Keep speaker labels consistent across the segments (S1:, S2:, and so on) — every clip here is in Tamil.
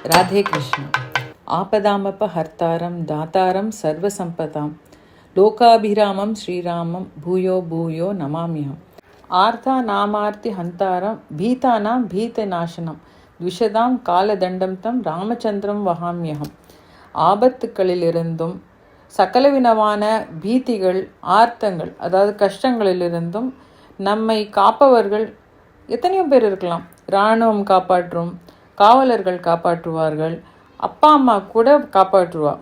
S1: राधे कृष्ण। आपदामपहर्तारं दातारं सर्वसम्पदां लोकाभिरामं श्रीरामं भूयो भूयो नमाम्यहम्। आर्तानामार्तिहन्तारं भीतानां भीतनाशनं द्विषदां कालदण्डं तं ராமச்சந்திரம் வகாமியகம். ஆபத்துக்களிலிருந்தும் சகலவிதமான பீதிகள், ஆர்த்தங்கள், அதாவது கஷ்டங்களிலிருந்தும் நம்மை காப்பவர்கள் எத்தனையோ பேர் இருக்கலாம். இராணுவம் காப்பாற்றும், காவலர்கள் காப்பாற்றுவார்கள், அப்பா அம்மா கூட காப்பாற்றுவா.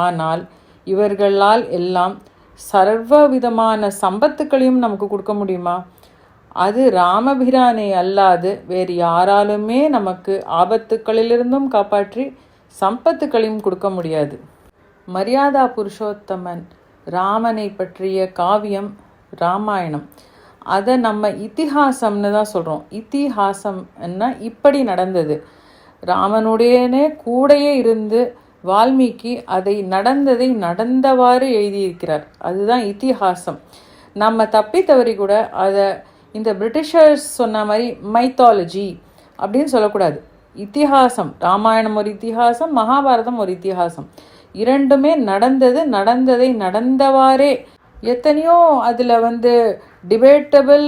S1: ஆனால் இவர்களால் எல்லாம் சர்வவிதமான சம்பத்துக்களையும் நமக்கு கொடுக்க முடியுமா? அது ராமபிரானை அல்லாது வேறு யாராலுமே நமக்கு ஆபத்துக்களிலிருந்தும் காப்பாற்றி சம்பத்துக்களையும் கொடுக்க முடியாது. மரியாதா புருஷோத்தமன் ராமனை பற்றிய காவியம் ராமாயணம். அதை நம்ம இத்திஹாசம்னு தான் சொல்கிறோம். இத்திஹாசம்னா இப்படி நடந்தது. ராமனுடையனே கூடையே இருந்து வால்மீகி அதை நடந்தவாறு எழுதியிருக்கிறார். அதுதான் இத்திஹாசம். நம்ம தப்பி தவறி கூட அதை இந்த பிரிட்டிஷர்ஸ் சொன்ன மாதிரி மைத்தாலஜி அப்படின்னு சொல்லக்கூடாது. இத்திஹாசம். ராமாயணம் ஒரு இத்திஹாசம், மகாபாரதம் ஒரு இத்திஹாசம். இரண்டுமே நடந்ததை நடந்தவாறே. எத்தனையோ அதில் டிபேட்டபிள்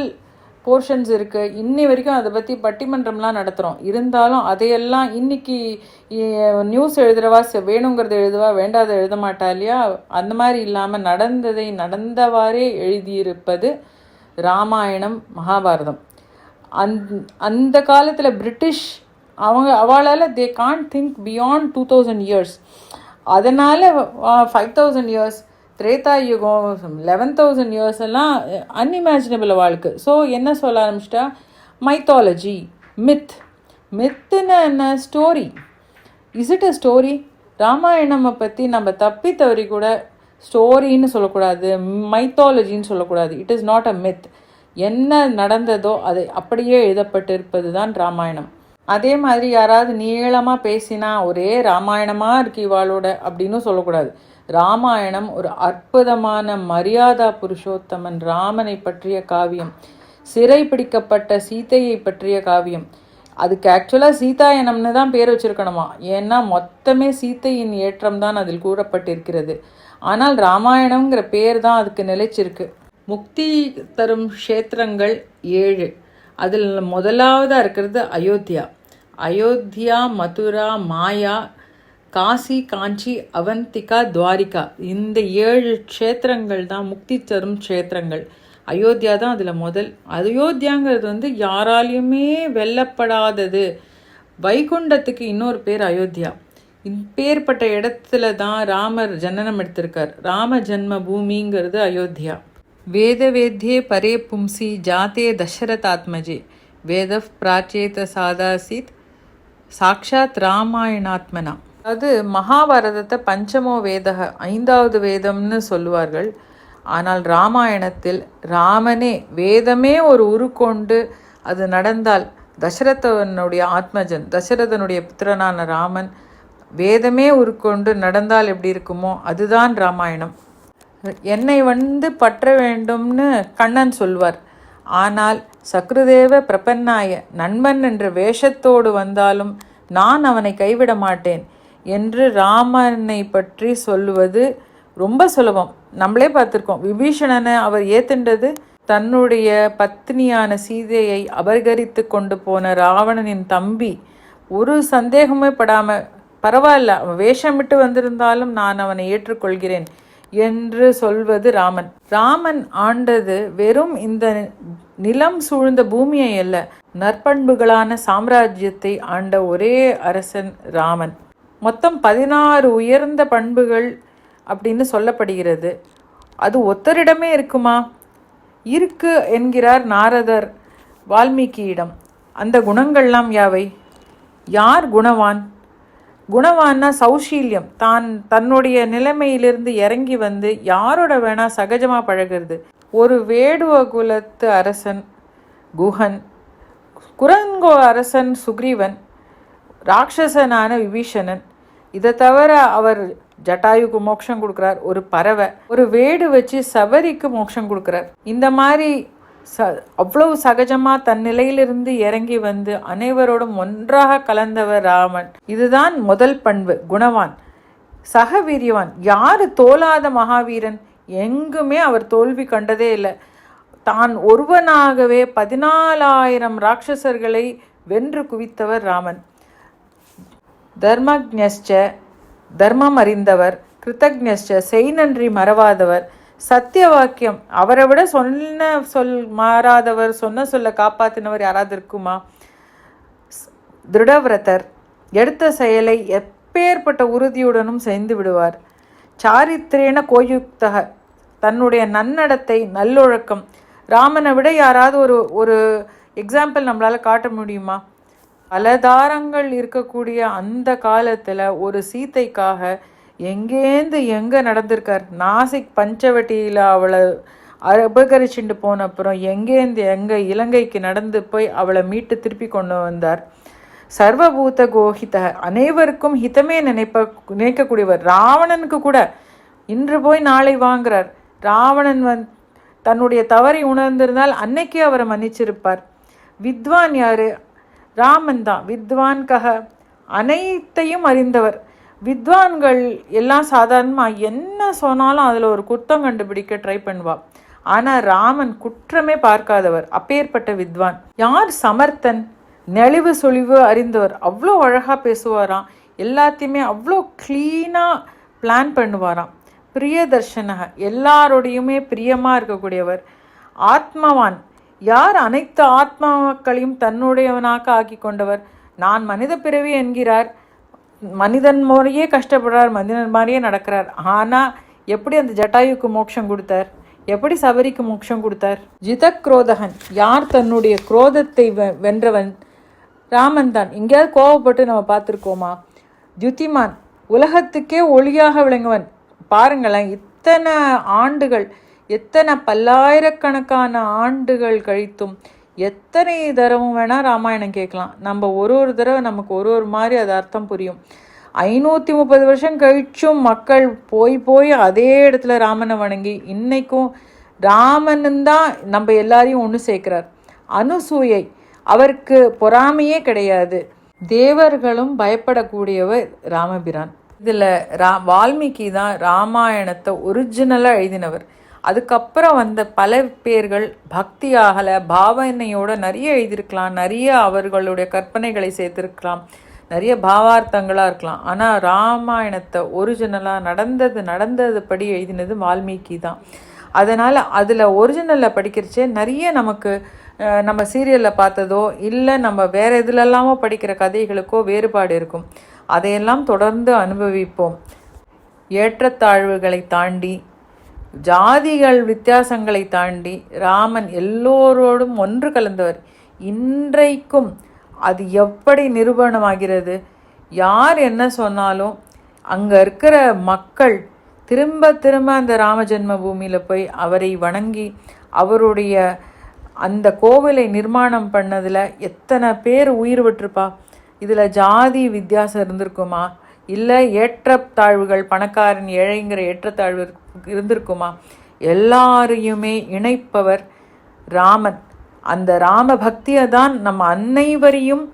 S1: போர்ஷன்ஸ் இருக்குது. இன்னி வரைக்கும் அதை பற்றி பட்டிமன்றம்லாம் நடத்துகிறோம். இருந்தாலும் அதையெல்லாம் இன்னைக்கு நியூஸ் எழுதுறவா வேணுங்கிறத எழுதுவா, வேண்டாத எழுத மாட்டா இல்லையா? அந்த மாதிரி இல்லாமல் நடந்ததை நடந்தவாறே எழுதியிருப்பது ராமாயணம், மகாபாரதம். அந்த காலத்தில் பிரிட்டிஷ் அவளால் they can't think beyond 2000 years. அதனால் 5000 years, திரேதா யுகம், 11,000 years எல்லாம் அன்இமேஜினபிள் வாழ்க்கை. ஸோ என்ன சொல்ல ஆரம்பிச்சிட்டா, மைத்தாலஜி, மித்துன்னு என்ன? Story. Is it a story? Ramayanam பற்றி நம்ம தப்பி தவறி கூட ஸ்டோரின்னு சொல்லக்கூடாது, மைத்தாலஜின்னு சொல்லக்கூடாது. It is not a myth. என்ன நடந்ததோ அது அப்படியே எழுதப்பட்டிருப்பது தான் ராமாயணம். அதே மாதிரி யாராவது நீளமாக பேசினா ஒரே ராமாயணமாக இருக்கு இவாளோட அப்படின்னு சொல்லக்கூடாது. ராமாயணம் ஒரு அற்புதமான மரியாதா புருஷோத்தமன் ராமனை பற்றிய காவியம். சிறை பிடிக்கப்பட்ட சீதையை பற்றிய காவியம். அதுக்கு ஆக்சுவலாக சீதாயனம்னு தான் பேர் வச்சிருக்கணுமா. ஏன்னா மொத்தமே சீதையின் ஏற்றம் தான் அதில் கூறப்பட்டிருக்கிறது. ஆனால் ராமாயணம்ங்கிற பேர் தான் அதுக்கு நிலைச்சிருக்கு. முக்தி தரும் க்ஷேத்திரங்கள் 7. அதில் முதலாவதாக இருக்கிறது அயோத்தியா. அயோத்தியா, மதுரா, மாயா, காசி, காஞ்சி, அவந்திகா, துவாரிகா. இந்த 7 க்ஷேத்திரங்கள் தான் முக்தி தரும் க்ஷேத்திரங்கள். அயோத்தியா தான் அதில் முதல். அயோத்தியாங்கிறது யாராலையுமே வெல்லப்படாதது. வைகுண்டத்துக்கு இன்னொரு பேர் அயோத்தியா. இப்பேற்பட்ட இடத்துல தான் ராமர் ஜனனம் எடுத்திருக்கார். ராம ஜன்ம பூமிங்கிறது அயோத்தியா. வேத வேத்யே பரே பும்சி ஜாத்தே தசரதாத்மஜே வேத பிராச்சேத சாதாசித் சாக்ஷாத் ராமாயணாத்மனா. அது மகாபாரதத்தை பஞ்சமோ வேதக, 5வது வேதம்னு சொல்லுவார்கள். ஆனால் ராமாயணத்தில் ராமனே வேதமே ஒரு உருக்கொண்டு அது நடந்தால், தசரதனுடைய ஆத்மஜன், தசரதனுடைய புத்திரனான ராமன் வேதமே உருக்கொண்டு நடந்தால் எப்படி இருக்குமோ அதுதான் ராமாயணம். என்னை பற்ற வேண்டும்னு கண்ணன் சொல்வார். ஆனால் சக்ருதேவ பிரபன்னாய, நண்பன் என்ற வேஷத்தோடு வந்தாலும் நான் அவனை கைவிட மாட்டேன் என்று ராமனை பற்றி சொல்லுவது ரொம்ப சுலபம். நம்மளே பார்த்துருக்கோம். விபீஷணனை அவர் ஏத்துண்டது தன்னுடைய பத்னியான சீதையை அபகரித்து கொண்டு போன ராவணனின் தம்பி. ஒரு சந்தேகமே படாமல், பரவாயில்ல அவன் வேஷமிட்டு வந்திருந்தாலும் நான் அவனை ஏற்றுக்கொள்கிறேன் என்று சொல்வது ராமன். ராமன் ஆண்டது வெறும் இந்த நிலம் சூழ்ந்த பூமியை அல்ல, நற்பண்புகளான சாம்ராஜ்யத்தை ஆண்ட ஒரே அரசன் ராமன். மொத்தம் 16 உயர்ந்த பண்புகள் அப்படின்னு சொல்லப்படுகிறது. அது ஒத்தரிடமே இருக்குமா? இருக்கு என்கிறார் நாரதர் வால்மீகியிடம். அந்த குணங்கள்லாம் யாவை? யார் குணவான்? குணவான்னா சௌஷீல்யம். தன்னுடைய நிலைமையிலிருந்து இறங்கி யாரோட வேணா சகஜமாக பழகிறது. ஒரு வேடுவ குலத்து அரசன் குஹன், குரங்கோ அரசன் சுக்ரீவன், ராட்சசனான விபீஷணன். இதை தவிர அவர் ஜட்டாயுக்கு மோட்சம் கொடுக்குறார். ஒரு பறவை, ஒரு வேடு வச்சு சபரிக்கு மோட்சம் கொடுக்குறார். இந்த மாதிரி அவ்வளவு சகஜமாக தன் நிலையிலிருந்து இறங்கி வந்து அனைவரோடும் ஒன்றாக கலந்தவர் ராமன். இதுதான் முதல் பண்பு, குணவான். சகவீரியவான், யார் தோலாத மகாவீரன்? எங்குமே அவர் தோல்வி கண்டதே இல்லை. தான் ஒருவனாகவே 14,000 ராட்சசர்களை வென்று குவித்தவர் ராமன். தர்மஜ்ஞஸ்ச, தர்மம் அறிந்தவர். கிருத்தஜ்ஞஸ்ச, செய் நன்றி மறவாதவர். சத்திய வாக்கியம், அவரை விட சொன்ன சொல் மாறாதவர், சொன்ன சொல்ல காப்பாற்றினவர் யாராவது இருக்குமா? திருடவிரதர், எடுத்த செயலை எப்பேற்பட்ட உறுதியுடனும் செய்து விடுவார். சாரித்திரேன கோயுக்தக, தன்னுடைய நன்னடத்தை நல்லொழக்கம். ராமனை விட யாராவது ஒரு எக்ஸாம்பிள் நம்மளால் காட்ட முடியுமா? பல தாரங்கள் இருக்கக்கூடிய அந்த காலத்தில் ஒரு சீதைக்காக எங்கேருந்து எங்கே நடந்திருக்கார். நாசிக் பஞ்சவட்டியில் அவளை அபகரிச்சுட்டு போன அப்புறம் எங்கேருந்து எங்கே இலங்கைக்கு நடந்து போய் அவளை மீட்டு திருப்பி கொண்டு வந்தார். சர்வபூத கோஹித, அனைவருக்கும் ஹிதமே நினைக்கக்கூடியவர். ராவணனுக்கு கூட இன்று போய் நாளை வாங்குறார். ராவணன் தன்னுடைய தவறை உணர்ந்திருந்தால் அன்னைக்கே அவரை மன்னிச்சிருப்பார். வித்வான் யாரு? ராமன் தான். வித்வான் கஹ, அனைத்தையும் அறிந்தவர். வித்வான்கள் எல்லாம் சாதாரணமாக என்ன சொன்னாலும் அதில் ஒரு குற்றம் கண்டுபிடிக்க ட்ரை பண்ணுவா. ஆனால் ராமன் குற்றமே பார்க்காதவர், அப்பேற்பட்ட வித்வான். யார் சமர்த்தன்? நெளிவு சொலிவு அறிந்தவர். அவ்வளோ அழகாக பேசுவாராம், எல்லாத்தையுமே அவ்வளோ க்ளீனாக பிளான் பண்ணுவாராம். பிரியதர்ஷனக, எல்லாரோடையுமே பிரியமாக இருக்கக்கூடியவர். ஆத்மவான், யார் அனைத்து ஆத்மாக்களையும் தன்னுடையவனாக ஆக்கி கொண்டவர். நான் மனித பிறவி என்கிறார், மனிதன் மாதிரியே கஷ்டப்படுறார், மனிதன் மாதிரியே நடக்கிறார். ஆனால் எப்படி அந்த ஜட்டாயுக்கு மோட்சம் கொடுத்தார்? எப்படி சபரிக்கு மோட்சம் கொடுத்தார்? ஜிதக்ரோதகன், யார் தன்னுடைய குரோதத்தை வென்றவன்? ராமன் தான். எங்கேயாவது கோவப்பட்டு நம்ம பார்த்துருக்கோமா? துதிமான், உலகத்துக்கே ஒளியாக விளங்குவன். பாருங்களேன், இத்தனை ஆண்டுகள், எத்தனை பல்லாயிரக்கணக்கான ஆண்டுகள் கழித்தும் எத்தனை தடவும் வேணால் ராமாயணம் கேட்கலாம். நம்ம ஒரு தடவை நமக்கு ஒரு மாதிரி அது அர்த்தம் புரியும். 530 வருஷம் கழிச்சும் மக்கள் போய் அதே இடத்துல ராமனை வணங்கி இன்னைக்கும் ராமன் தான் நம்ம எல்லாரையும் ஒன்று சேர்க்கிறார். அனுசூயை, அவருக்கு பொறாமையே கிடையாது. தேவர்களும் பயப்படக்கூடியவர் ராமபிரான். இதில் வால்மீகி தான் ராமாயணத்தை ஒரிஜினலாக எழுதினவர். அதுக்கப்புறம் வந்த பல பேர்கள் பக்தியாகலை, பாவனையோடு நிறைய எழுதியிருக்கலாம், நிறைய அவர்களுடைய கற்பனைகளை சேர்த்துருக்கலாம், நிறைய பாவார்த்தங்களாக இருக்கலாம். ஆனால் ராமாயணத்தை ஒரிஜினலாக நடந்தது படி எழுதினது வால்மீகி தான். அதனால் அதில் ஒரிஜினலில் படிக்கிறச்சே நிறைய நமக்கு நம்ம சீரியலில் பார்த்ததோ இல்லை நம்ம வேறு எதுலெல்லாமோ படிக்கிற கதைகளுக்கோ வேறுபாடு இருக்கும். அதையெல்லாம் தொடர்ந்து அனுபவிப்போம். ஏற்றத்தாழ்வுகளை தாண்டி, ஜாதிகள் வித்தியாசங்களை தாண்டி ராமன் எல்லோரோடும் ஒன்று கலந்தவர். இன்றைக்கும் அது எப்படி நிரூபணமாகிறது? யார் என்ன சொன்னாலும் அங்கே இருக்கிற மக்கள் திரும்ப அந்த ராம ஜென்ம பூமியில் போய் அவரை வணங்கி அவருடைய அந்த கோவிலை நிர்மாணம் பண்ணதில் எத்தனை பேர் உயிர் விட்டுருப்பா. இதில் ஜாதி வித்தியாசம் இருந்திருக்குமா? இல்லை ஏற்றத்தாழ்வுகள், பணக்காரன் ஏழைங்கிற ஏற்றத்தாழ்வு இருந்திருக்குமா? எல்லாரையுமே இணைப்பவர் ராமன். அந்த ராம பக்தியை தான் நம்ம அனைவரையும்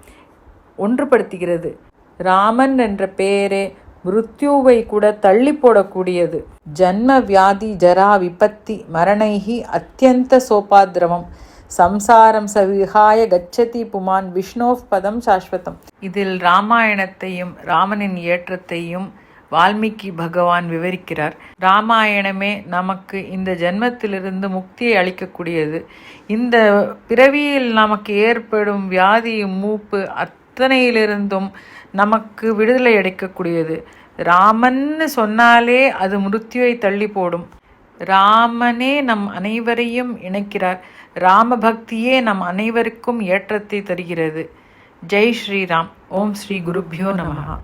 S1: ஒன்றுபடுத்துகிறது. ராமன் என்ற பெயரே மிருத்யுவை கூட தள்ளி போடக்கூடியது. ஜன்ம வியாதி ஜரா விபத்தி மரணைஹி அத்தியந்த சோபாத்ரவம் சம்சாரம் சவிஹாய கச்சதி புமான் விஷ்ணோஃப் பதம் சாஸ்வதம். இதில் ராமாயணத்தையும் ராமனின் ஏற்றத்தையும் வால்மீகி பகவான் விவரிக்கிறார். ராமாயணமே நமக்கு இந்த ஜென்மத்திலிருந்து முக்தியை அளிக்கக்கூடியது. இந்த பிறவியில் நமக்கு ஏற்படும் வியாதி மூப்பு அத்தனையிலிருந்தும் நமக்கு விடுதலை அளிக்கக்கூடியது. ராமன்னு சொன்னாலே அது மிருத்யுவை தள்ளி போடும். ராமனே நம் அனைவரையும் இணைக்கிறார். ராம பக்தியே நம் அனைவருக்கும் ஏற்றத்தை தருகிறது. ஜெய் ஸ்ரீராம். ஓம் ஸ்ரீ குருப்யோ நமஹ.